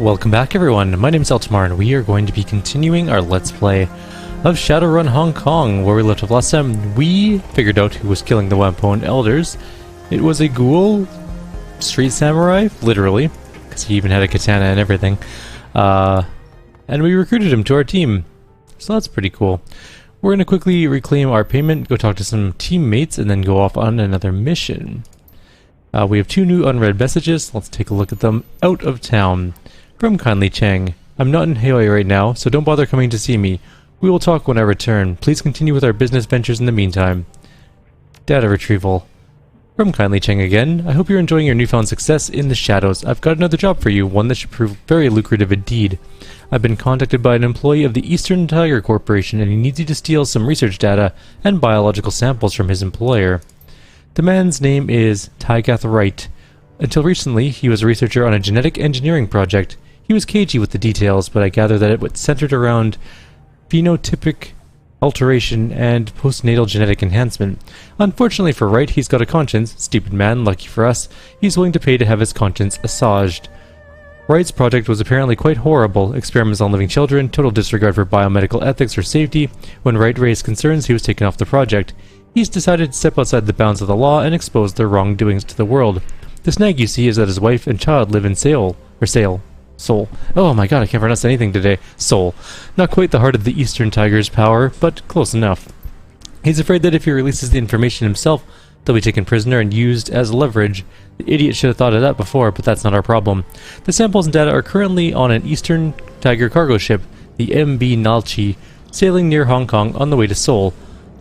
Welcome back everyone, my name is Eltimar and we are going to be continuing our Let's Play of Shadowrun Hong Kong, where we left off last time. We figured out who was killing the Wampoan elders. It was a ghoul, street samurai, literally, because he even had a katana and everything. And we recruited him to our team, so that's pretty cool. We're going to quickly reclaim our payment, go talk to some teammates, and then go off on another mission. We have 2 new unread messages. Let's take a look at them. Out of town. From Kindly Chang. I'm not in Hawaii right now, so don't bother coming to see me. We will talk when I return. Please continue with our business ventures in the meantime. Data retrieval. From Kindly Chang again. I hope you're enjoying your newfound success in the shadows. I've got another job for you, one that should prove very lucrative indeed. I've been contacted by an employee of the Eastern Tiger Corporation, and he needs you to steal some research data and biological samples from his employer. The man's name is Tygath Wright. Until recently, he was a researcher on a genetic engineering project. He was cagey with the details, but I gather that it was centered around phenotypic alteration and postnatal genetic enhancement. Unfortunately for Wright, he's got a conscience. Stupid man, lucky for us. He's willing to pay to have his conscience assuaged. Wright's project was apparently quite horrible. Experiments on living children, total disregard for biomedical ethics or safety. When Wright raised concerns, he was taken off the project. He's decided to step outside the bounds of the law and expose their wrongdoings to the world. The snag, you see, is that his wife and child live in Seoul. Oh my god, I can't pronounce anything today. Seoul. Not quite the heart of the Eastern Tiger's power, but close enough. He's afraid that if he releases the information himself, they'll be taken prisoner and used as leverage. The idiot should have thought of that before, but that's not our problem. The samples and data are currently on an Eastern Tiger cargo ship, the MB Nalchi, sailing near Hong Kong on the way to Seoul.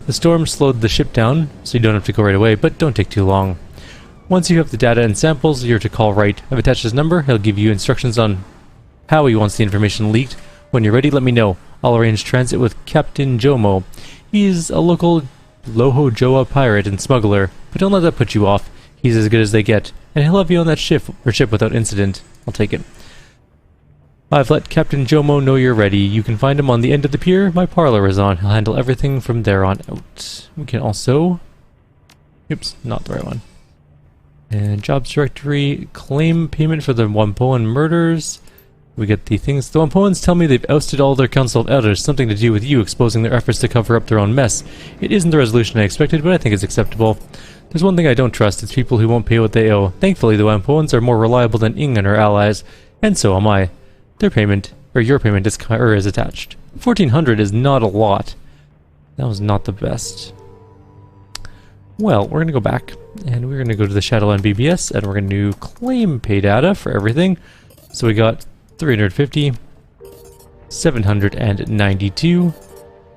The storm slowed the ship down, so you don't have to go right away, but don't take too long. Once you have the data and samples, you're to call Wright. I've attached his number. He'll give you instructions on how he wants the information leaked. When you're ready, let me know. I'll arrange transit with Captain Jomo. He's a local Loho Joa pirate and smuggler, but don't let that put you off. He's as good as they get, and he'll have you on that ship without incident. I'll take it. I've let Captain Jomo know you're ready. You can find him on the end of the pier. My parlor is on. He'll handle everything from there on out. We can also... Oops, not the right one. And jobs directory, claim payment for the Wampoan murders. We get the things. The Wampoans tell me they've ousted all their council of elders, something to do with you exposing their efforts to cover up their own mess. It isn't the resolution I expected, but I think it's acceptable. There's one thing I don't trust, it's people who won't pay what they owe. Thankfully, the Wampoans are more reliable than Ing and her allies, and so am I. Their payment, or your payment, is attached. 1,400 is not a lot. That was not the best. Well, we're going to go back, and we're going to go to the Shadowland BBS, and we're going to claim pay data for everything. So we got 350, 792,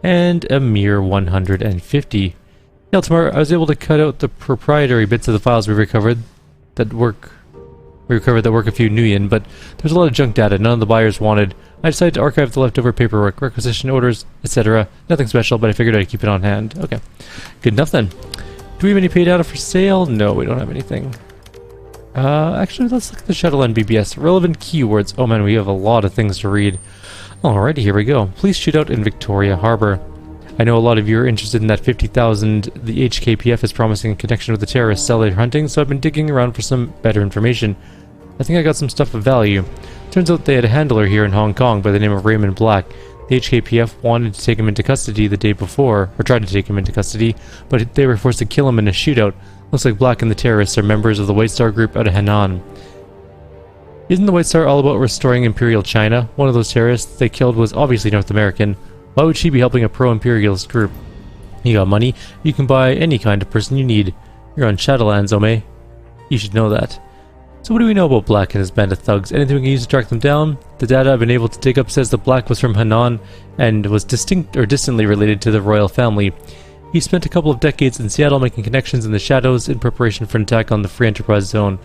and a mere 150. Eltimar, I was able to cut out the proprietary bits of the files we recovered that work a few Nuyen, but there's a lot of junk data none of the buyers wanted. I decided to archive the leftover paperwork, requisition orders, etc. Nothing special, but I figured I'd keep it on hand. Okay, good enough then. Do we have any paid data for sale? No, we don't have anything. Actually, let's look at the Shadowland BBS. Relevant keywords. Oh man, we have a lot of things to read. Alrighty, here we go. Police shootout in Victoria Harbour. I know a lot of you are interested in that 50,000 the HKPF is promising in connection with the terrorist cell they're hunting, so I've been digging around for some better information. I think I got some stuff of value. Turns out they had a handler here in Hong Kong by the name of Raymond Black. The HKPF wanted to take him into custody the day before, or tried to take him into custody, but they were forced to kill him in a shootout. Looks like Black and the terrorists are members of the White Star group out of Henan. Isn't the White Star all about restoring Imperial China? One of those terrorists they killed was obviously North American. Why would she be helping a pro-imperialist group? You got money, you can buy any kind of person you need. You're on Shadowlands, Ome. You should know that. So what do we know about Black and his band of thugs? Anything we can use to track them down? The data I've been able to dig up says that Black was from Henan and was distantly related to the royal family. He spent a couple of decades in Seattle making connections in the shadows in preparation for an attack on the Free Enterprise Zone.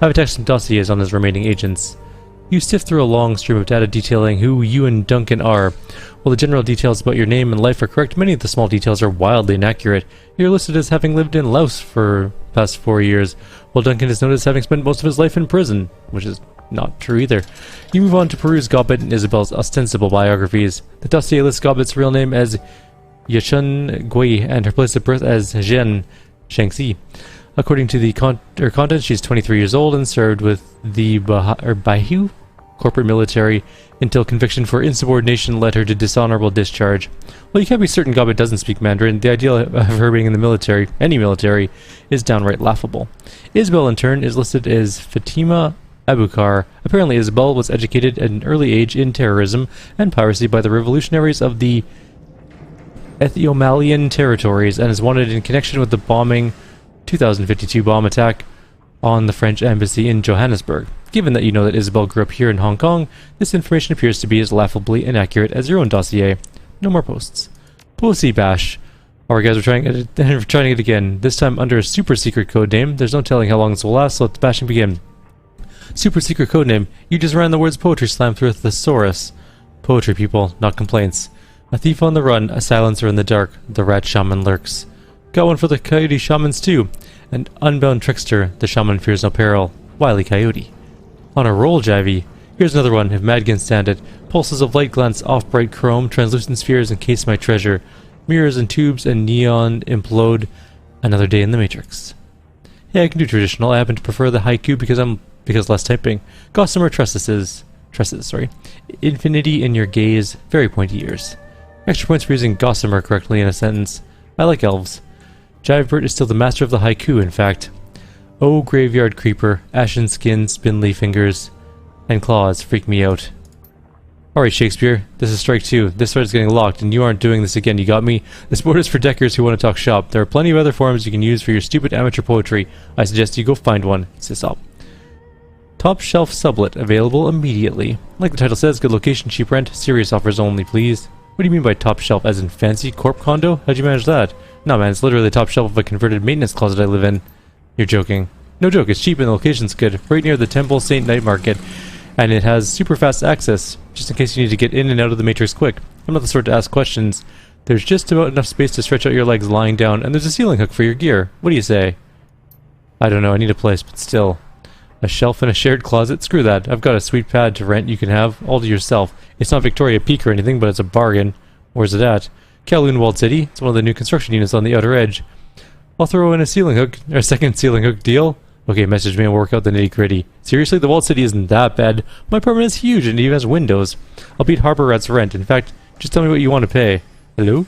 I've attached some dossiers on his remaining agents. You sift through a long stream of data detailing who you and Duncan are. While the general details about your name and life are correct, many of the small details are wildly inaccurate. You're listed as having lived in Laos for the past 4 years, while Duncan is noted as having spent most of his life in prison, which is not true either. You move on to peruse Gobbet and Isabel's ostensible biographies. The dossier lists Gobbet's real name as Yachun Gui and her place of birth as Zhen Shangxi. According to the content, she's 23 years old and served with the Baihu corporate military until conviction for insubordination led her to dishonorable discharge. While you can't be certain Goblet doesn't speak Mandarin, the idea of her being in the military, any military, is downright laughable. Isabel, in turn, is listed as Fatima Abukar. Apparently, Isabel was educated at an early age in terrorism and piracy by the revolutionaries of the Ethiopian territories and is wanted in connection with the 2052 bomb attack on the French embassy in Johannesburg. Given that you know that Isabel grew up here in Hong Kong, this information appears to be as laughably inaccurate as your own dossier. No more posts. Pussy Bash. Alright guys, we're trying it again, this time under a super secret code name. There's no telling how long this will last, so let the bashing begin. Super secret code name. You just ran the words poetry slam through a thesaurus. Poetry, people, not complaints. A thief on the run, a silencer in the dark, the rat shaman lurks. Got one for the coyote shamans too. An unbound trickster, the shaman fears no peril. Wily coyote. On a roll, Javi. Here's another one, if mad can stand it. Pulses of light glance off bright chrome, translucent spheres encase my treasure. Mirrors and tubes and neon implode. Another day in the Matrix. Yeah, I can do traditional. I happen to prefer the haiku because less typing. Gossamer tresses, sorry. Infinity in your gaze, very pointy ears. Extra points for using gossamer correctly in a sentence. I like elves. Jivebert is still the master of the haiku, in fact. Oh, graveyard creeper, ashen skin, spindly fingers, and claws freak me out. Alright, Shakespeare, this is strike 2. This thread is getting locked, and you aren't doing this again, you got me? This board is for deckers who want to talk shop. There are plenty of other forms you can use for your stupid amateur poetry. I suggest you go find one. Sysop. Top shelf sublet, available immediately. Like the title says, good location, cheap rent, serious offers only, please. What do you mean by top shelf, as in fancy corp condo? How'd you manage that? No man, it's literally the top shelf of a converted maintenance closet I live in. You're joking. No joke, it's cheap and the location's good. Right near the Temple St. Night Market. And it has super fast access, just in case you need to get in and out of the Matrix quick. I'm not the sort to ask questions. There's just about enough space to stretch out your legs lying down, and there's a ceiling hook for your gear. What do you say? I don't know, I need a place, but still. A shelf in a shared closet? Screw that. I've got a sweet pad to rent you can have, all to yourself. It's not Victoria Peak or anything, but it's a bargain. Where's it at? Kowloon Walled City. It's one of the new construction units on the outer edge. I'll throw in a ceiling hook, or a second ceiling hook deal. Okay, message me and we'll work out the nitty gritty. Seriously, the Walled City isn't that bad. My apartment is huge and it even has windows. I'll beat Harbor Rat's rent. In fact, just tell me what you want to pay. Hello?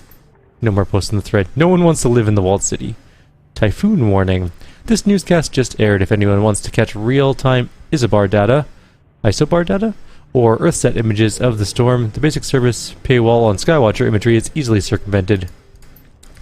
No more posts in the thread. No one wants to live in the Walled City. Typhoon warning. This newscast just aired if anyone wants to catch real-time isobar data, or Earthsat images of the storm. The basic service paywall on Skywatcher imagery is easily circumvented.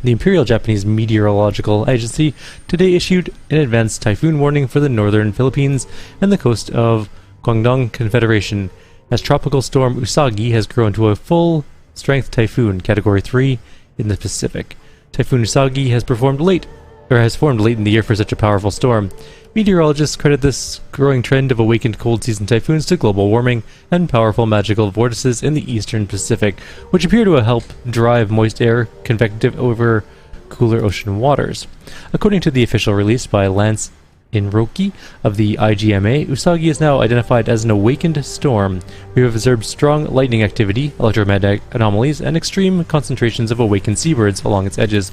The Imperial Japanese Meteorological Agency today issued an advanced typhoon warning for the northern Philippines and the coast of Guangdong Confederation, as Tropical Storm Usagi has grown to a full-strength typhoon, Category 3, in the Pacific. Typhoon Usagi has formed late in the year for such a powerful storm. Meteorologists credit this growing trend of awakened cold season typhoons to global warming and powerful magical vortices in the eastern Pacific, which appear to help drive moist air convective over cooler ocean waters. According to the official release by Lance Inroki of the IGMA, Usagi is now identified as an awakened storm. We have observed strong lightning activity, electromagnetic anomalies, and extreme concentrations of awakened seabirds along its edges.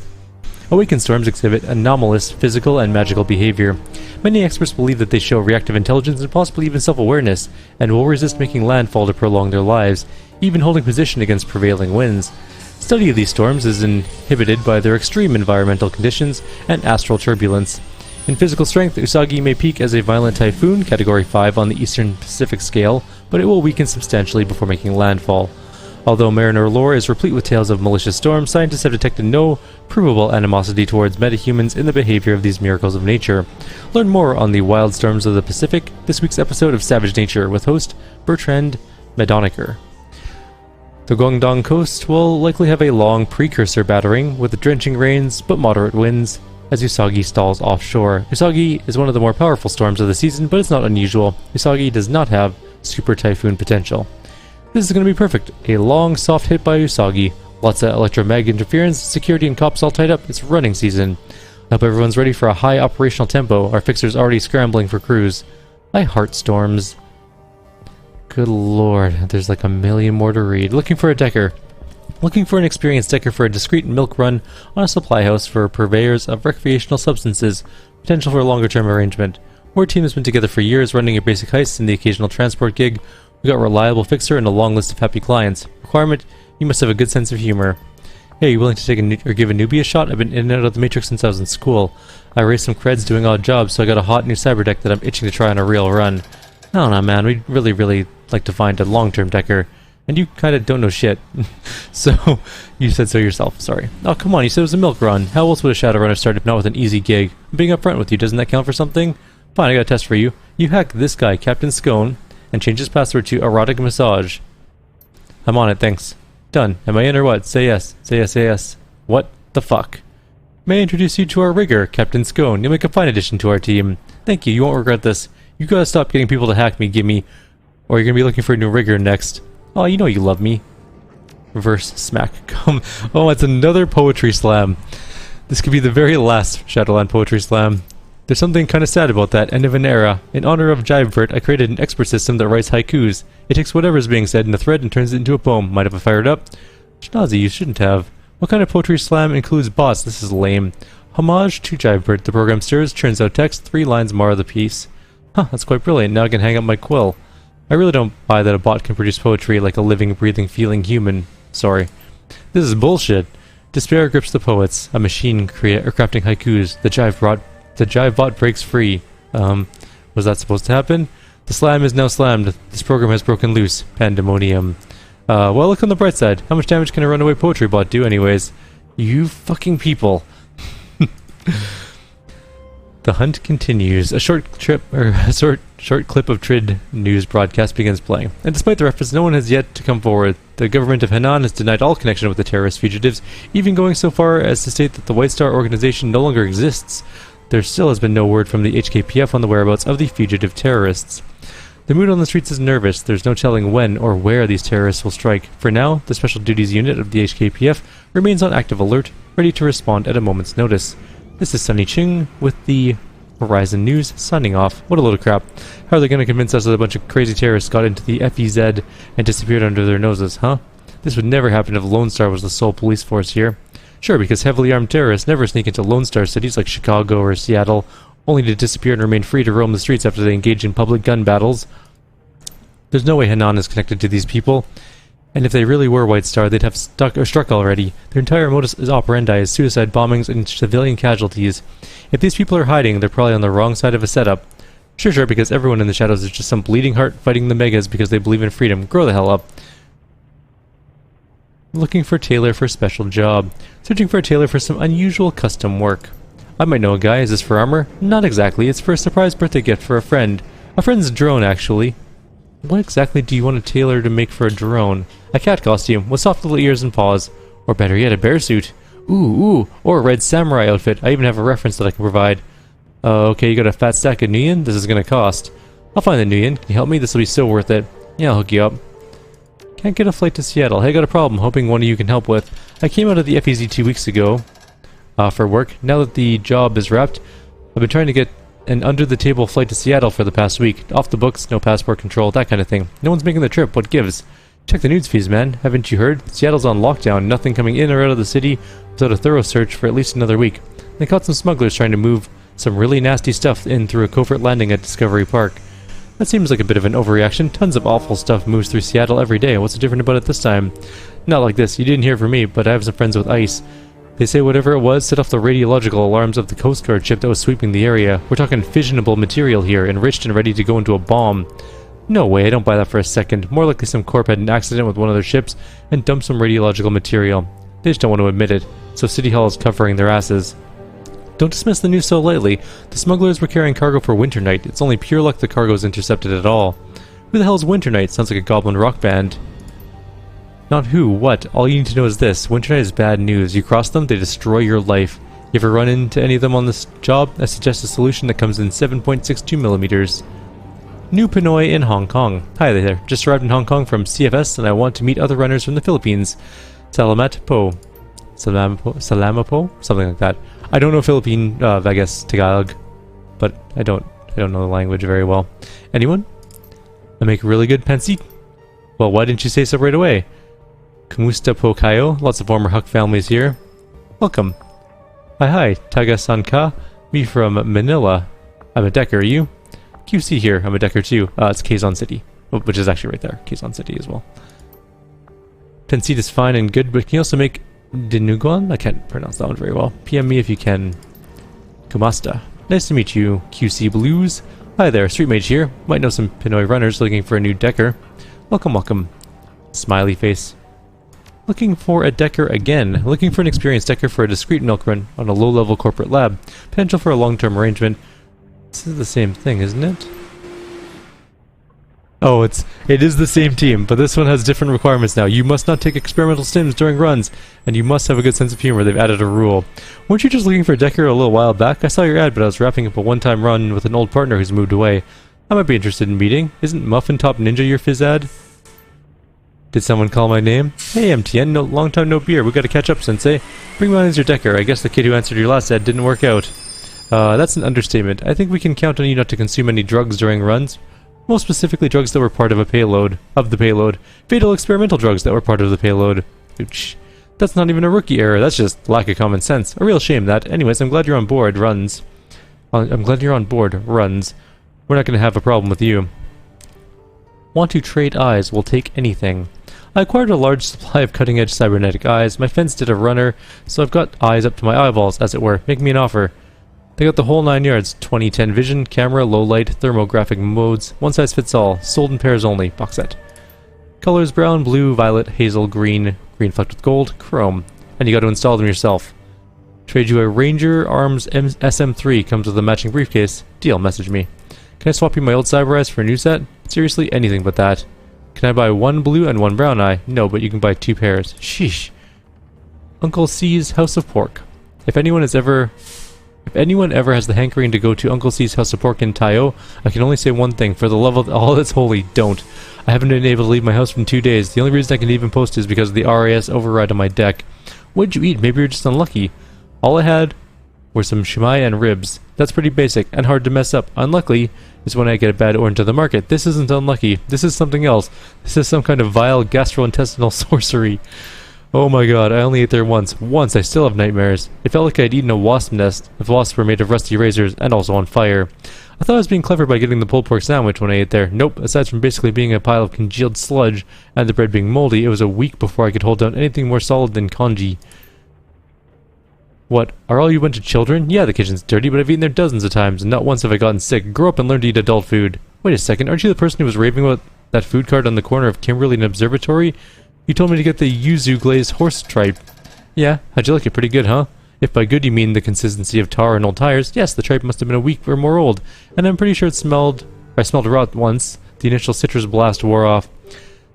Awakened storms exhibit anomalous physical and magical behavior. Many experts believe that they show reactive intelligence and possibly even self-awareness, and will resist making landfall to prolong their lives, even holding position against prevailing winds. Study of these storms is inhibited by their extreme environmental conditions and astral turbulence. In physical strength, Usagi may peak as a violent typhoon, Category 5 on the Eastern Pacific scale, but it will weaken substantially before making landfall. Although mariner lore is replete with tales of malicious storms, scientists have detected no provable animosity towards metahumans in the behavior of these miracles of nature. Learn more on the wild storms of the Pacific this week's episode of Savage Nature with host Bertrand Medoniker. The Guangdong coast will likely have a long precursor battering with drenching rains but moderate winds as Usagi stalls offshore. Usagi is one of the more powerful storms of the season, but it's not unusual. Usagi does not have super typhoon potential. This is going to be perfect. A long, soft hit by Usagi. Lots of electromagnetic interference, security and cops all tied up. It's running season. I hope everyone's ready for a high operational tempo. Our fixer's already scrambling for crews. I heart storms. Good lord, there's like a million more to read. Looking for a decker. Looking for an experienced decker for a discreet milk run on a supply house for purveyors of recreational substances. Potential for a longer term arrangement. Our team has been together for years, running your basic heists and the occasional transport gig. We got a reliable fixer and a long list of happy clients. Requirement, you must have a good sense of humor. Hey, you willing to take or give a newbie a shot? I've been in and out of the Matrix since I was in school. I raised some creds doing odd jobs, so I got a hot new cyber deck that I'm itching to try on a real run. I don't know, man. We'd really like to find a long-term decker. And you kind of don't know shit. So, you said so yourself. Sorry. Oh, come on. You said it was a milk run. How else would a Shadowrunner start if not with an easy gig? I'm being upfront with you. Doesn't that count for something? Fine, I got a test for you. You hack this guy, Captain Scone, and change his password to erotic massage. I'm on it, thanks. Done. Am I in or what? Say yes. Say yes, say yes. What the fuck? May I introduce you to our rigger, Captain Scone. You'll make a fine addition to our team. Thank you. You won't regret this. You gotta stop getting people to hack me, gimme. Or you're gonna be looking for a new rigger next. Oh, you know you love me. Reverse smack. Come. Oh, it's another poetry slam. This could be the very last Shadowland poetry slam. There's something kind of sad about that. End of an era. In honor of Jivevert, I created an expert system that writes haikus. It takes whatever is being said in the thread and turns it into a poem. Might have I fired up? Schnozzy, you shouldn't have. What kind of poetry slam includes bots? This is lame. Homage to Jivevert. The program stirs, churns out text, 3 lines mar the piece. Huh, that's quite brilliant. Now I can hang up my quill. I really don't buy that a bot can produce poetry like a living, breathing, feeling human. Sorry. This is bullshit. Despair grips the poets. A machine crafting haikus. The Jivebot breaks free. Was that supposed to happen? The slam is now slammed. This program has broken loose. Pandemonium. Well, look on the bright side. How much damage can a runaway poetry bot do anyways? You fucking people. The hunt continues. A short clip of Trid news broadcast begins playing. And despite the reference, no one has yet to come forward. The government of Henan has denied all connection with the terrorist fugitives, even going so far as to state that the White Star organization no longer exists. There still has been no word from the HKPF on the whereabouts of the fugitive terrorists. The mood on the streets is nervous. There's no telling when or where these terrorists will strike. For now, the Special Duties Unit of the HKPF remains on active alert, ready to respond at a moment's notice. This is Sunny Ching with the Horizon News signing off. What a load of crap. How are they going to convince us that a bunch of crazy terrorists got into the FEZ and disappeared under their noses, huh? This would never happen if Lone Star was the sole police force here. Sure, because heavily armed terrorists never sneak into Lone Star cities like Chicago or Seattle, only to disappear and remain free to roam the streets after they engage in public gun battles. There's no way Henan is connected to these people. And if they really were White Star, they'd have struck already. Their entire modus operandi is suicide bombings and civilian casualties. If these people are hiding, they're probably on the wrong side of a setup. Sure, because everyone in the shadows is just some bleeding heart fighting the megas because they believe in freedom. Grow the hell up. Looking for tailor for special job. Searching for a tailor for some unusual custom work. I might know a guy. Is this for armor? Not exactly. It's for a surprise birthday gift for a friend. A friend's drone, actually. What exactly do you want a tailor to make for a drone? A cat costume with soft little ears and paws. Or better yet, a bear suit. Ooh, or a red samurai outfit. I even have a reference that I can provide. Okay, you got a fat stack of Nuyen? This is gonna cost. I'll find the Nuyen. Can you help me? This will be so worth it. Yeah, I'll hook you up. Can't get a flight to Seattle. Hey, got a problem. Hoping one of you can help with. I came out of the FEZ 2 weeks ago for work. Now that the job is wrapped, I've been trying to get an under-the-table flight to Seattle for the past week. Off the books, no passport control, that kind of thing. No one's making the trip. What gives? Check the news feeds, man. Haven't you heard? Seattle's on lockdown. Nothing coming in or out of the city without a thorough search for at least another week. They caught some smugglers trying to move some really nasty stuff in through a covert landing at Discovery Park. That seems like a bit of an overreaction. Tons of awful stuff moves through Seattle every day. What's so different about it this time? Not like this. You didn't hear from me, but I have some friends with ICE. They say whatever it was set off the radiological alarms of the Coast Guard ship that was sweeping the area. We're talking fissionable material here, enriched and ready to go into a bomb. No way, I don't buy that for a second. More likely some corp had an accident with one of their ships and dumped some radiological material. They just don't want to admit it, so City Hall is covering their asses. Don't dismiss the news so lightly. The smugglers were carrying cargo for Winter Night. It's only pure luck the cargo's intercepted at all. Who the hell is Winter Night? Sounds like a goblin rock band. Not who, what. All you need to know is this. Winter Night is bad news. You cross them, they destroy your life. You ever run into any of them on this job? I suggest a solution that comes in 7.62mm. New Pinoy in Hong Kong. Hi there. Just arrived in Hong Kong from CFS and I want to meet other runners from the Philippines. Salamat po. Salamapo? Something like that. I don't know Philippine, I guess Tagalog. But I don't know the language very well. Anyone? I make really good pancit. Well, why didn't you say so right away? Kumusta po kayo? Lots of former Huck families here. Welcome. Hi, Taga-san ka? Me from Manila. I'm a decker, you? QC here, I'm a decker too. It's Quezon City. which is actually right there, Quezon City as well. Tenseed is fine and good, but can you also make Dinuguan? I can't pronounce that one very well. PM me if you can. Kumasta. Nice to meet you, QC Blues. Hi there, Street Mage here. Might know some Pinoy runners looking for a new decker. Welcome, welcome. Smiley face. Looking for a decker again. Looking for an experienced decker for a discreet milk run on a low-level corporate lab. Potential for a long-term arrangement. This is the same thing, isn't it? Oh, it is the same team, but this one has different requirements now. You must not take experimental stims during runs, and you must have a good sense of humor. They've added a rule. Weren't you just looking for a decker a little while back? I saw your ad, but I was wrapping up a one-time run with an old partner who's moved away. I might be interested in meeting. Isn't Muffin Top Ninja your phys ad? Did someone call my name? Hey MTN, long time no beer. We gotta catch up, Sensei. Bring me on as your decker. I guess the kid who answered your last ad didn't work out. That's an understatement. I think we can count on you not to consume any drugs during runs. Most specifically, drugs that were part of the payload. Fatal experimental drugs that were part of the payload. Ouch. That's not even a rookie error, that's just lack of common sense. A real shame, that. Anyways, I'm glad you're on board, runs. I'm glad you're on board, runs. We're not gonna have a problem with you. Want to trade eyes, will take anything. I acquired a large supply of cutting-edge cybernetic eyes. My friends did a runner, so I've got eyes up to my eyeballs, as it were. Make me an offer. They got the whole 9 yards. 2010 vision, camera, low light, thermographic modes. One size fits all. Sold in pairs only. Box set. Colors brown, blue, violet, hazel, green flecked with gold, chrome. And you got to install them yourself. Trade you a Ranger Arms SM3. Comes with a matching briefcase. Deal, message me. Can I swap you my old cyber eyes for a new set? Seriously, anything but that. Can I buy one blue and one brown eye? No, but you can buy 2 pairs. Sheesh. Uncle C's House of Pork. If anyone ever has the hankering to go to Uncle C's House of Pork in Tayo, I can only say one thing. For the love of all that's holy, don't. I haven't been able to leave my house for 2 days. The only reason I can even post is because of the RAS override on my deck. What'd you eat? Maybe you're just unlucky. All I had were some shumai and ribs. That's pretty basic and hard to mess up. Unlucky is when I get a bad order into the market. This isn't unlucky. This is something else. This is some kind of vile gastrointestinal sorcery. Oh my god, I only ate there once. Once, I still have nightmares. It felt like I'd eaten a wasp nest, if wasps were made of rusty razors and also on fire. I thought I was being clever by getting the pulled pork sandwich when I ate there. Nope, aside from basically being a pile of congealed sludge and the bread being moldy, it was a week before I could hold down anything more solid than congee. What, are all you a bunch of children? Yeah, the kitchen's dirty, but I've eaten there dozens of times, and not once have I gotten sick. Grow up and learn to eat adult food. Wait a second, aren't you the person who was raving about that food cart on the corner of Kimberly and Observatory? You told me to get the yuzu glazed horse tripe. Yeah, how'd you like it? Pretty good, huh? If by good you mean the consistency of tar and old tires, yes, the tripe must have been a week or more old, and I'm pretty sure I smelled rot once. The initial citrus blast wore off.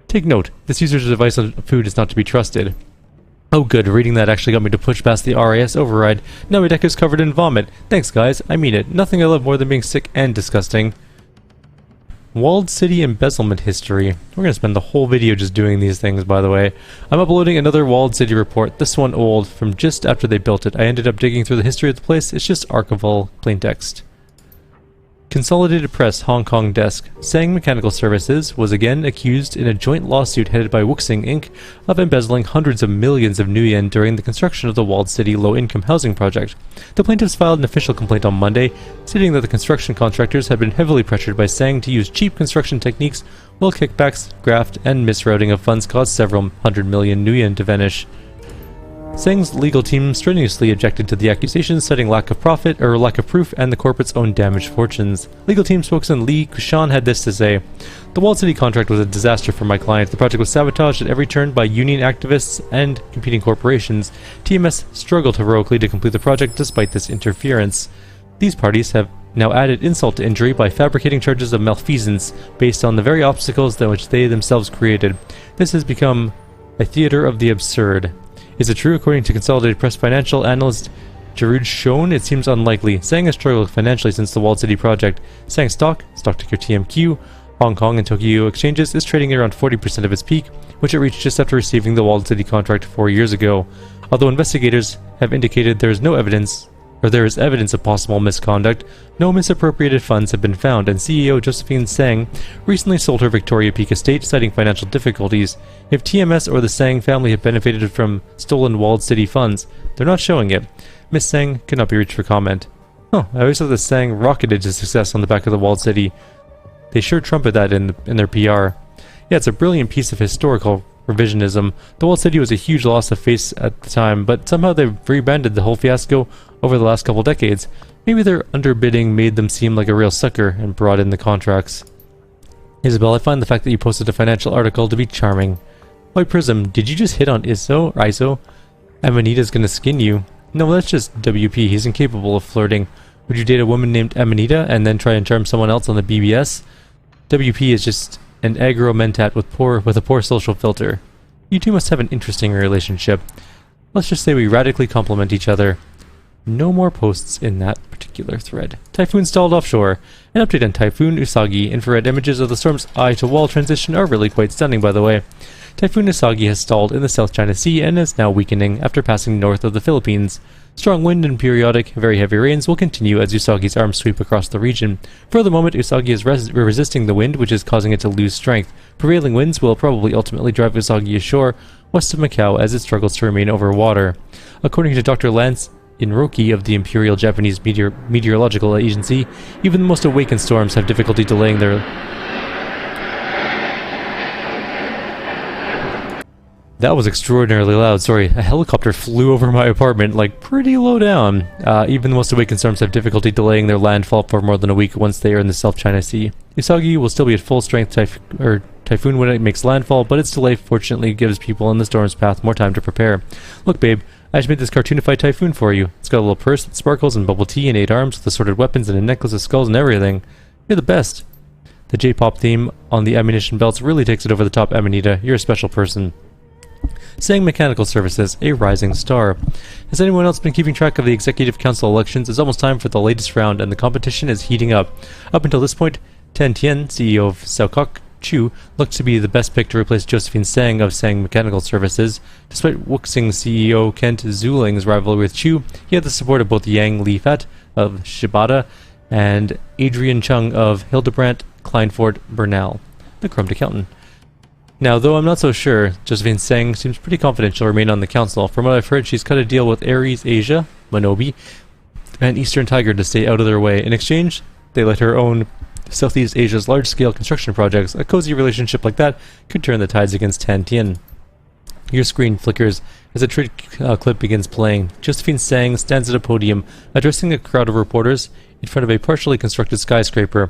Take note, this user's advice on food is not to be trusted. Oh good, reading that actually got me to push past the RAS override. Now my deck is covered in vomit. Thanks guys, I mean it. Nothing I love more than being sick and disgusting. Walled City embezzlement history. We're going to spend the whole video just doing these things, by the way. I'm uploading another Walled City report, this one old, from just after they built it. I ended up digging through the history of the place. It's just archival, plain text. Consolidated Press Hong Kong desk. Sang Mechanical Services was again accused in a joint lawsuit headed by Wuxing Inc. of embezzling hundreds of millions of new yen during the construction of the Walled City low-income housing project. The plaintiffs filed an official complaint on Monday, stating that the construction contractors had been heavily pressured by Sang to use cheap construction techniques, while kickbacks, graft, and misrouting of funds caused several hundred million new yen to vanish. Sang's legal team strenuously objected to the accusations, citing lack of proof, and the corporate's own damaged fortunes. Legal team spokesman Lee Kushan had this to say: "The Walled City contract was a disaster for my client. The project was sabotaged at every turn by union activists and competing corporations. TMS struggled heroically to complete the project despite this interference. These parties have now added insult to injury by fabricating charges of malfeasance based on the very obstacles that which they themselves created. This has become a theater of the absurd. Is it true? According to Consolidated Press financial analyst Jarud Shone, it seems unlikely. Sang has struggled financially since the Walled City project. Sang stock ticker TMQ, Hong Kong and Tokyo exchanges, is trading at around 40% of its peak, which it reached just after receiving the Walled City contract 4 years ago. Although investigators have indicated there is evidence of possible misconduct, no misappropriated funds have been found, and CEO Josephine Sang recently sold her Victoria Peak estate, citing financial difficulties. If TMS or the Sang family have benefited from stolen Walled City funds, they're not showing it. Miss Sang could not be reached for comment." Oh, I always thought the Sang rocketed to success on the back of the Walled City. They sure trumpet that in their PR. Yeah, it's a brilliant piece of historical revisionism. The whole city was a huge loss to face at the time, but somehow they've rebranded the whole fiasco over the last couple decades. Maybe their underbidding made them seem like a real sucker and brought in the contracts. Isabel, I find the fact that you posted a financial article to be charming. White Prism, did you just hit on ISO? Amanita's gonna skin you. No, that's just WP. He's incapable of flirting. Would you date a woman named Amanita and then try and charm someone else on the BBS? WP is just an aggro mentat with a poor social filter. You two must have an interesting relationship. Let's just say we radically complement each other. No more posts in that particular thread. Typhoon stalled offshore. An update on Typhoon Usagi. Infrared images of the storm's eye-to-wall transition are really quite stunning, by the way. Typhoon Usagi has stalled in the South China Sea and is now weakening after passing north of the Philippines. Strong wind and periodic, very heavy rains will continue as Usagi's arms sweep across the region. For the moment, Usagi is resisting the wind, which is causing it to lose strength. Prevailing winds will probably ultimately drive Usagi ashore west of Macau as it struggles to remain over water. According to Dr. Lance Inroki of the Imperial Japanese Meteorological Agency, even the most awakened storms have difficulty delaying their... That was extraordinarily loud. Sorry, a helicopter flew over my apartment, like pretty low down. Even the most awakened storms have difficulty delaying their landfall for more than a week once they are in the South China Sea. Usagi will still be at full strength typhoon when it makes landfall, but its delay fortunately gives people in the storm's path more time to prepare. Look, babe, I just made this cartoonified typhoon for you. It's got a little purse that sparkles and bubble tea and 8 arms with assorted weapons and a necklace of skulls and everything. You're the best. The J-pop theme on the ammunition belts really takes it over the top, Amanita. You're a special person. Saying Mechanical Services, a rising star. Has anyone else been keeping track of the Executive Council elections? It's almost time for the latest round, and the competition is heating up. Up until this point, Tan Tien, CEO of Saokok Chu, looked to be the best pick to replace Josephine Sang of Sang Mechanical Services. Despite Wuxing's CEO Kent Zuling's rivalry with Chu, he had the support of both Yang Lifat of Shibata and Adrian Chung of Hildebrandt Kleinfort Bernal, the Crumbed Accountant. Now, though I'm not so sure, Josephine Sang seems pretty confident she'll remain on the council. From what I've heard, she's cut a deal with Ares Asia, Monobi, and Eastern Tiger to stay out of their way. In exchange, they let her own Southeast Asia's large-scale construction projects. A cozy relationship like that could turn the tides against Tan Tien. Your screen flickers as a trade clip begins playing. Josephine Sang stands at a podium, addressing a crowd of reporters in front of a partially constructed skyscraper.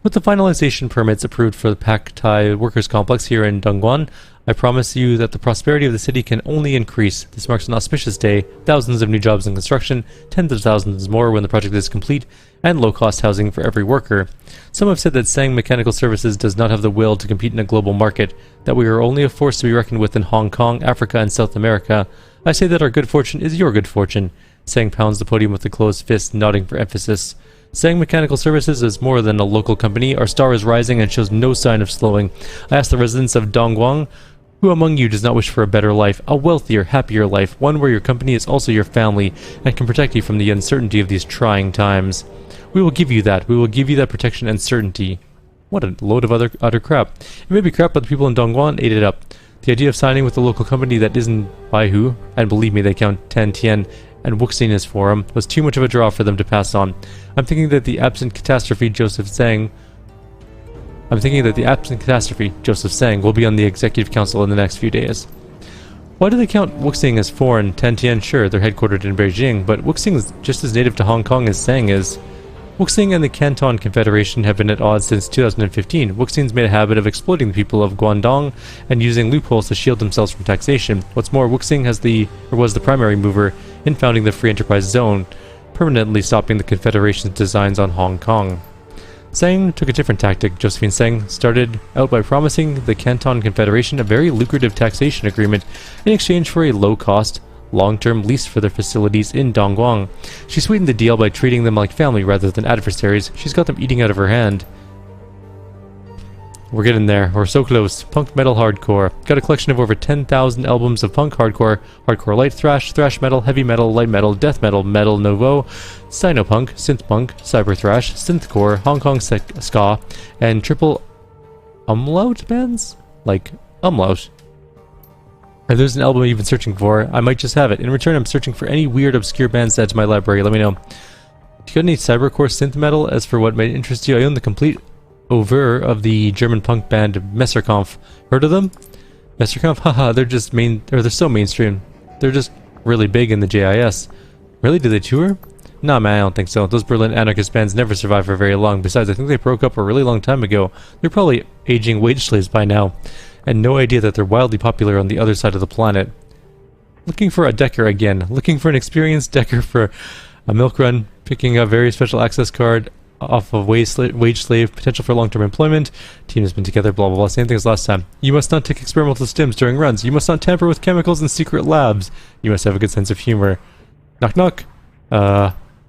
With the finalization permits approved for the Pak Thai Workers' Complex here in Dongguan, I promise you that the prosperity of the city can only increase. This marks an auspicious day, thousands of new jobs in construction, tens of thousands more when the project is complete, and low-cost housing for every worker. Some have said that Sang Mechanical Services does not have the will to compete in a global market, that we are only a force to be reckoned with in Hong Kong, Africa, and South America. I say that our good fortune is your good fortune. Sang pounds the podium with a closed fist, nodding for emphasis. Sang Mechanical Services is more than a local company. Our star is rising and shows no sign of slowing. I ask the residents of Dongguan, who among you does not wish for a better life, a wealthier, happier life, one where your company is also your family and can protect you from the uncertainty of these trying times? We will give you that. We will give you that protection and certainty. What a load of utter crap. It may be crap, but the people in Dongguan ate it up. The idea of signing with a local company that isn't Baihu, and believe me, they count Tan Tien and Wuxing as forum, was too much of a draw for them to pass on. I'm thinking that the absent catastrophe Joseph Sang will be on the Executive Council in the next few days. Why do they count Wuxing as foreign? Tan Tien, sure, they're headquartered in Beijing, but Wuxing is just as native to Hong Kong as Sang is. Wuxing and the Canton Confederation have been at odds since 2015. Wuxing's made a habit of exploiting the people of Guangdong and using loopholes to shield themselves from taxation. What's more, Wuxing was the primary mover in founding the Free Enterprise Zone, permanently stopping the Confederation's designs on Hong Kong. Sang took a different tactic. Josephine Sang started out by promising the Canton Confederation a very lucrative taxation agreement in exchange for a low-cost, long-term lease for their facilities in Dongguan. She sweetened the deal by treating them like family rather than adversaries. She's got them eating out of her hand. We're getting there. We're so close. Punk metal hardcore. Got a collection of over 10,000 albums of punk hardcore, hardcore light thrash, thrash metal, heavy metal, light metal, death metal, metal nouveau, sinopunk, synth punk, cyber thrash, synthcore, Hong Kong ska, and triple umlaut bands? Like umlaut. If there's an album you've been searching for, I might just have it. In return, I'm searching for any weird, obscure bands to add to my library. Let me know. Do you got any cybercore synth metal? As for what might interest you, I own the complete over of the German punk band Messerkampf. Heard of them? Messerkampf? Haha, they're so mainstream. They're just really big in the JIS. Really? Do they tour? Nah, man, I don't think so. Those Berlin anarchist bands never survived for very long. Besides, I think they broke up a really long time ago. They're probably aging wage slaves by now. And no idea that they're wildly popular on the other side of the planet. Looking for a decker again. Looking for an experienced decker for a milk run. Picking a very special access card off of wage slave. Potential for long-term employment. Team has been together, blah blah blah. Same thing as last time. You must not take experimental stims during runs. You must not tamper with chemicals in secret labs. You must have a good sense of humor. Knock knock.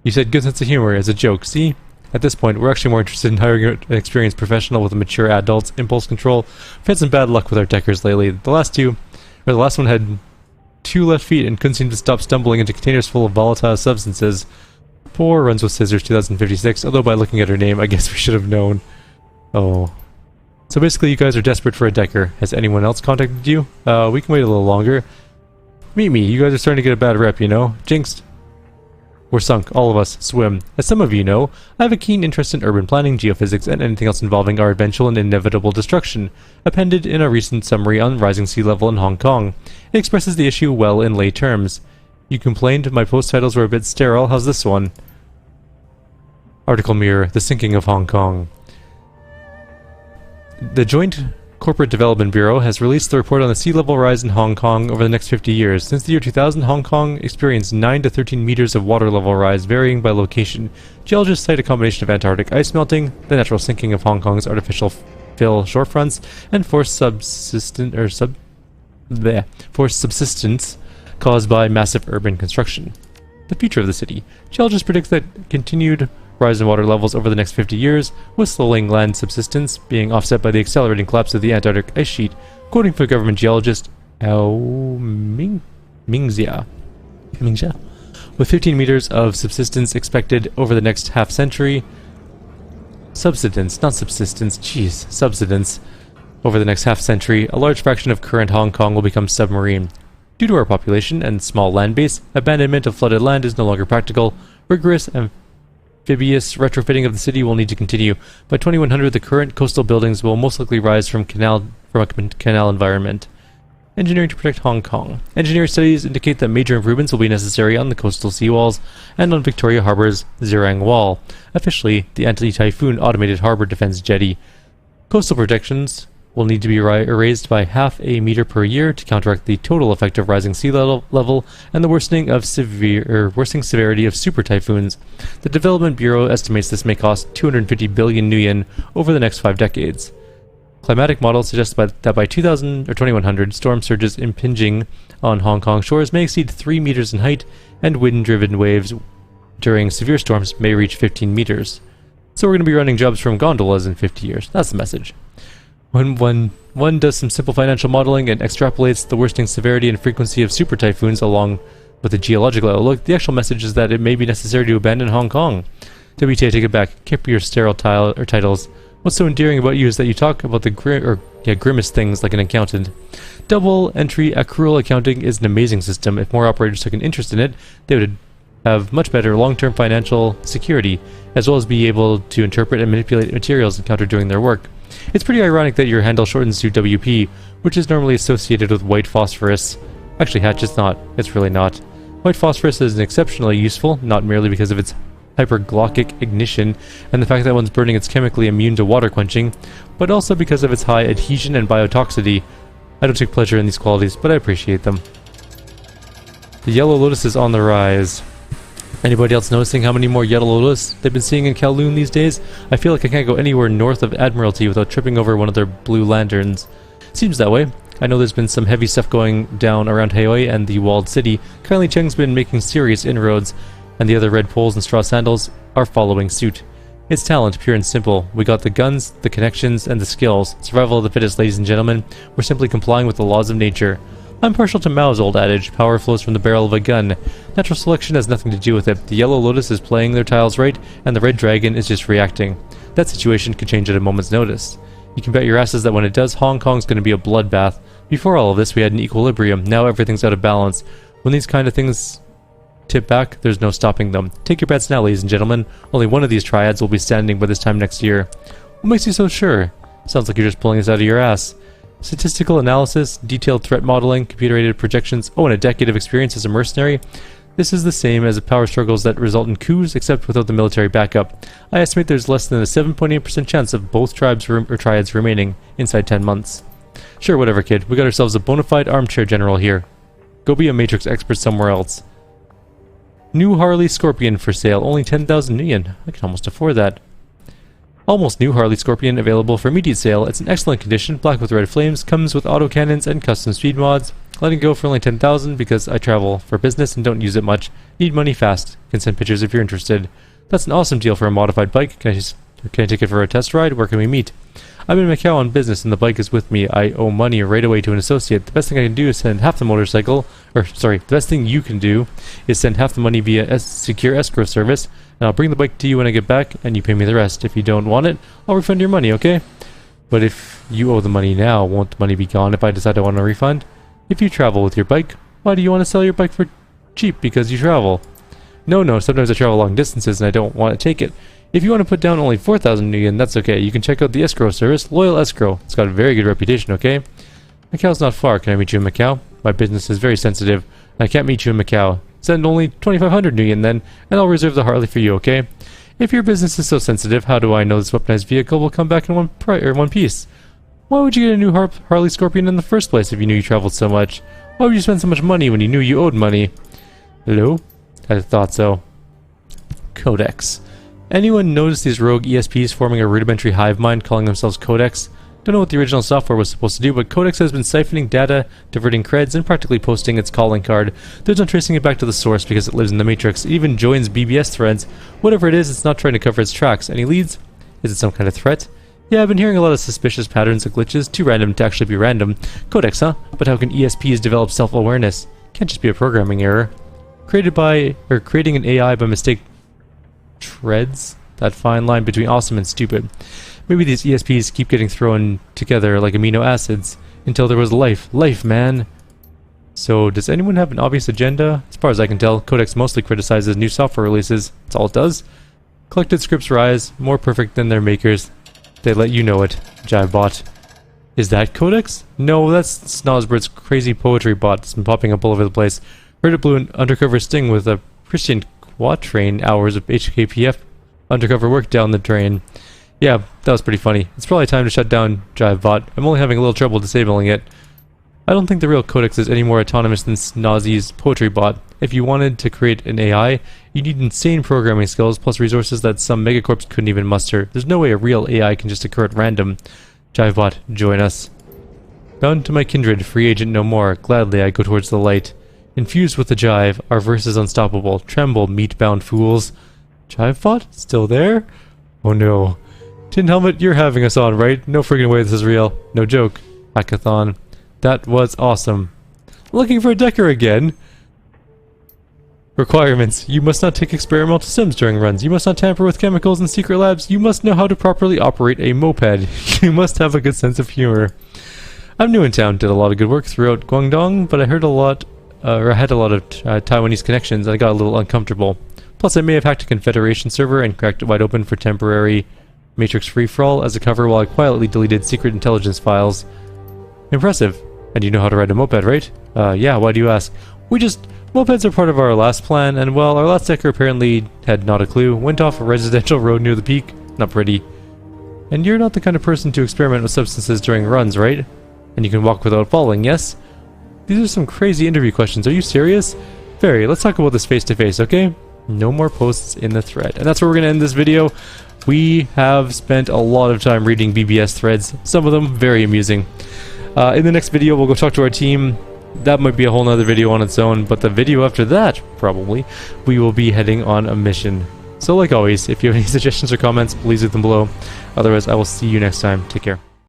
You said good sense of humor as a joke. See? At this point, we're actually more interested in hiring an experienced professional with a mature adult's impulse control. We've had some bad luck with our deckers lately. The last one had 2 left feet and couldn't seem to stop stumbling into containers full of volatile substances. Poor runs with scissors 2056, although by looking at her name, I guess we should have known. Oh. So basically, you guys are desperate for a decker. Has anyone else contacted you? We can wait a little longer. Meet me. You guys are starting to get a bad rep, you know? Jinxed. We're sunk, all of us, swim. As some of you know, I have a keen interest in urban planning, geophysics, and anything else involving our eventual and inevitable destruction, appended in a recent summary on rising sea level in Hong Kong. It expresses the issue well in lay terms. You complained my post titles were a bit sterile, how's this one? Article Mirror, The Sinking of Hong Kong. The Joint Corporate Development Bureau has released the report on the sea level rise in Hong Kong over the next 50 years. Since the year 2000, Hong Kong experienced 9 to 13 meters of water level rise, varying by location. Geologists cite a combination of Antarctic ice melting, the natural sinking of Hong Kong's artificial fill shorefronts, and forced subsidence caused by massive urban construction. The future of the city. Geologists predict that continued rise in water levels over the next 50 years, with slowing land subsidence being offset by the accelerating collapse of the Antarctic ice sheet, quoting from government geologist Mingxia. With 15 meters of subsidence expected over the next half-century. Subsidence, not subsistence, jeez, subsidence. Over the next half-century, a large fraction of current Hong Kong will become submarine. Due to our population and small land base, abandonment of flooded land is no longer practical. Rigorous amphibious retrofitting of the city will need to continue. By 2100, the current coastal buildings will most likely rise from a canal environment. Engineering to protect Hong Kong. Engineering studies indicate that major improvements will be necessary on the coastal seawalls and on Victoria Harbour's Zirang Wall, officially the anti-typhoon automated harbour defense jetty. Coastal protections will need to be raised by half a meter per year to counteract the total effect of rising sea level and the worsening severity of super typhoons. The Development Bureau estimates this may cost 250 billion yuan over the next 5 decades. Climatic models suggest that by 2100, storm surges impinging on Hong Kong shores may exceed 3 meters in height, and wind-driven waves during severe storms may reach 15 meters. So we're going to be running jobs from gondolas in 50 years. That's the message. When one does some simple financial modeling and extrapolates the worsening severity and frequency of super typhoons along with the geological outlook, the actual message is that it may be necessary to abandon Hong Kong. WTA, take it back. Keep your sterile titles. What's so endearing about you is that you talk about the grimmest things like an accountant. Double entry accrual accounting is an amazing system. If more operators took an interest in it, they would have much better long-term financial security, as well as be able to interpret and manipulate materials encountered during their work. It's pretty ironic that your handle shortens to WP, which is normally associated with white phosphorus. Actually, Hatch, it's not. It's really not. White phosphorus is exceptionally useful, not merely because of its hyperglockic ignition and the fact that once burning it's chemically immune to water quenching, but also because of its high adhesion and biotoxicity. I don't take pleasure in these qualities, but I appreciate them. The yellow lotus is on the rise. Anybody else noticing how many more yellow lotus they've been seeing in Kowloon these days? I feel like I can't go anywhere north of Admiralty without tripping over one of their blue lanterns. Seems that way. I know there's been some heavy stuff going down around Haoi and the walled city. Currently Cheng's been making serious inroads, and the other red poles and straw sandals are following suit. It's talent, pure and simple. We got the guns, the connections, and the skills. Survival of the fittest, ladies and gentlemen. We're simply complying with the laws of nature. I'm partial to Mao's old adage, power flows from the barrel of a gun. Natural selection has nothing to do with it. The yellow lotus is playing their tiles right, and the red dragon is just reacting. That situation could change at a moment's notice. You can bet your asses that when it does, Hong Kong's going to be a bloodbath. Before all of this, we had an equilibrium. Now everything's out of balance. When these kind of things tip back, there's no stopping them. Take your bets now, ladies and gentlemen. Only one of these triads will be standing by this time next year. What makes you so sure? Sounds like you're just pulling this out of your ass. Statistical analysis, detailed threat modeling, computer-aided projections, and a decade of experience as a mercenary. This is the same as the power struggles that result in coups, except without the military backup. I estimate there's less than a 7.8% chance of both tribes or triads remaining inside 10 months. Sure, whatever, kid. We got ourselves a bona fide armchair general here. Go be a Matrix expert somewhere else. New Harley Scorpion for sale, only 10,000 million. I can almost afford that. Almost new Harley Scorpion available for immediate sale. It's in excellent condition, black with red flames, comes with autocannons and custom speed mods. Letting go for only 10,000 because I travel for business and don't use it much. Need money fast. Can send pictures if you're interested. That's an awesome deal for a modified bike. Can I take it for a test ride? Where can we meet? I'm in Macau on business and the bike is with me. I owe money right away to an associate. The best thing I can do is send half the motorcycle, the best thing you can do is send half the money via a secure escrow service, and I'll bring the bike to you when I get back, and you pay me the rest. If you don't want it, I'll refund your money, okay? But if you owe the money now, won't the money be gone if I decide I want a refund? If you travel with your bike, why do you want to sell your bike for cheap because you travel? No, sometimes I travel long distances and I don't want to take it. If you want to put down only 4,000 million, that's okay. You can check out the escrow service, Loyal Escrow. It's got a very good reputation, okay? Macau's not far. Can I meet you in Macau? My business is very sensitive. I can't meet you in Macau. Send only 2,500 million then, and I'll reserve the Harley for you, okay? If your business is so sensitive, how do I know this weaponized vehicle will come back in one piece? Why would you get a new Harley Scorpion in the first place if you knew you traveled so much? Why would you spend so much money when you knew you owed money? Hello? I thought so. Codex. Anyone notice these rogue ESPs forming a rudimentary hive mind calling themselves Codex? Don't know what the original software was supposed to do, but Codex has been siphoning data, diverting creds, and practically posting its calling card. There's no tracing it back to the source because it lives in the Matrix. It even joins BBS threads. Whatever it is, it's not trying to cover its tracks. Any leads? Is it some kind of threat? Yeah, I've been hearing a lot of suspicious patterns of glitches, too random to actually be random. Codex, huh? But how can ESPs develop self-awareness? Can't just be a programming error. Creating an AI by mistake treads that fine line between awesome and stupid. Maybe these ESPs keep getting thrown together like amino acids until there was life. Life, man! So, does anyone have an obvious agenda? As far as I can tell, Codex mostly criticizes new software releases. That's all it does. Collected scripts rise, more perfect than their makers. They let you know it. Jivebot. Is that Codex? No, that's Snozbert's crazy poetry bot that's been popping up all over the place. Heard it blew an undercover sting with a Christian Quatrain hours of HKPF undercover work down the drain. Yeah, that was pretty funny. It's probably time to shut down Jivebot. I'm only having a little trouble disabling it. I don't think the real Codex is any more autonomous than Snozzy's poetry bot. If you wanted to create an AI, you need insane programming skills plus resources that some megacorps couldn't even muster. There's no way a real AI can just occur at random. Jivebot, join us. Bound to my kindred, free agent no more. Gladly I go towards the light. Infused with the jive, our verse is unstoppable. Tremble, meat-bound fools. Jivebot? Still there? Oh no. Tin Helmet, you're having us on, right? No friggin' way this is real. No joke. Hackathon. That was awesome. Looking for a decker again? Requirements. You must not take experimental sims during runs. You must not tamper with chemicals in secret labs. You must know how to properly operate a moped. You must have a good sense of humor. I'm new in town, did a lot of good work throughout Guangdong, but I had a lot of Taiwanese connections and I got a little uncomfortable. Plus I may have hacked a Confederation server and cracked it wide open for temporary Matrix free-for-all as a cover while I quietly deleted secret intelligence files. Impressive. And you know how to ride a moped, right? Yeah, why do you ask? Mopeds are part of our last plan, and well, our last decker apparently had not a clue. Went off a residential road near the peak. Not pretty. And you're not the kind of person to experiment with substances during runs, right? And you can walk without falling, yes? These are some crazy interview questions. Are you serious? Very. Let's talk about this face-to-face, okay? No more posts in the thread. And that's where we're going to end this video. We have spent a lot of time reading BBS threads. Some of them very amusing. In the next video, we'll go talk to our team. That might be a whole nother video on its own, but the video after that, probably, we will be heading on a mission. So like always, if you have any suggestions or comments, please leave them below. Otherwise, I will see you next time. Take care.